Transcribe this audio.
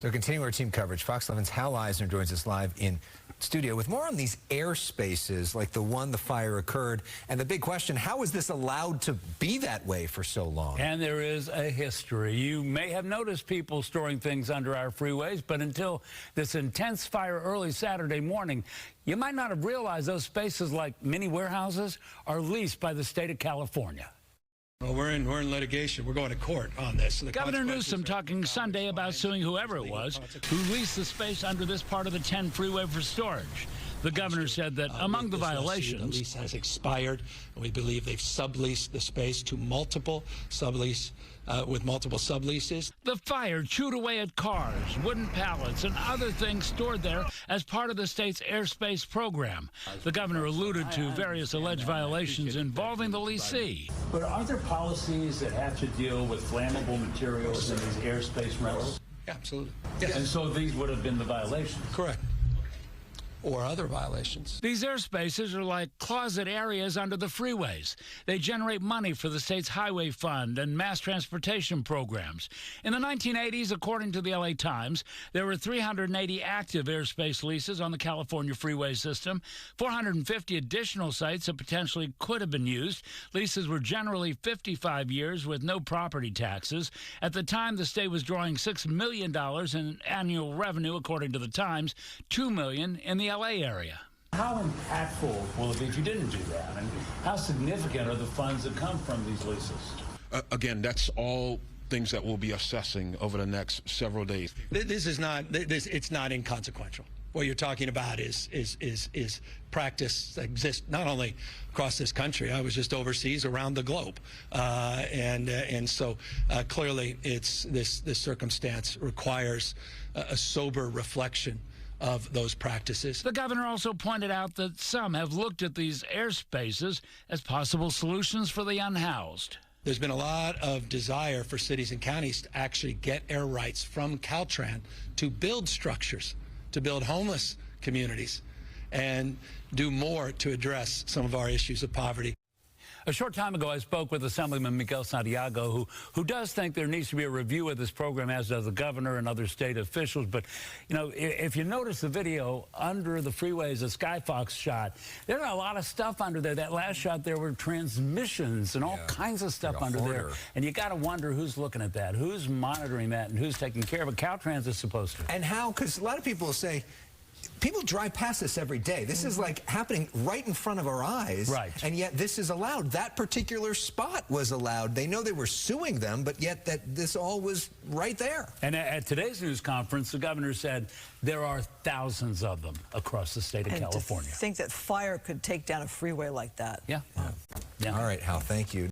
So continuing our team coverage, Fox 11's Hal Eisner joins us live in studio with more on these airspaces like the one the fire occurred. And the big question, how is this allowed to be that way for so long? And there is a history. You may have noticed people storing things under our freeways, but until this intense fire early Saturday morning, you might not have realized those spaces like mini warehouses are leased by the state of California. Well, we're in litigation. We're going to court on this. Governor Newsom talking Sunday about suing whoever it was who leased the space under this part of the 10 freeway for storage. The governor said that among the violations, the lease has expired, and we believe they've subleased the space to multiple sublease with multiple subleases. The fire chewed away at cars, wooden pallets, and other things stored there as part of the state's airspace program. The governor alluded to various alleged violations involving the leasee. But aren't there policies that have to deal with flammable materials in these airspace rentals? Yeah, absolutely. Yes. And so these would have been the violations. Correct. Or other violations. These airspaces are like closet areas under the freeways. They generate money for the state's highway fund and mass transportation programs. In the 1980s, according to the LA Times, there were 380 active airspace leases on the California freeway system, 450 additional sites that potentially could have been used. Leases were generally 55 years with no property taxes. At the time, the state was drawing $6 million in annual revenue, according to the Times, $2 million in the LA area. How impactful will it be if you didn't do that? And how significant are the funds that come from these leases? Again, that's all things that we'll be assessing over the next several days. It's not inconsequential. What you're talking about is practice that exists not only across this country. I was just overseas, around the globe, and so clearly, this circumstance requires a sober reflection of those practices. The governor also pointed out that some have looked at these airspaces as possible solutions for the unhoused. There's been a lot of desire for cities and counties to actually get air rights from Caltrans to build structures, to build homeless communities, and do more to address some of our issues of poverty. A short time ago, I spoke with Assemblyman Miguel Santiago, who does think there needs to be a review of this program, as does the governor and other state officials. But, you know, if you notice the video under the freeways, a Skyfox shot, there's a lot of stuff under there. That last shot, there were transmissions and all kinds of stuff under there. And you got to wonder who's looking at that, who's monitoring that, and who's taking care of it. Caltrans is supposed to. And how? Because a lot of people say, people drive past this every day. This is like happening right in front of our eyes. Right. And yet this is allowed. That particular spot was allowed. They know they were suing them, but yet that this all was right there. And at today's news conference, the governor said there are thousands of them across the state of California. To think that fire could take down a freeway like that. Yeah. All right, Hal, thank you.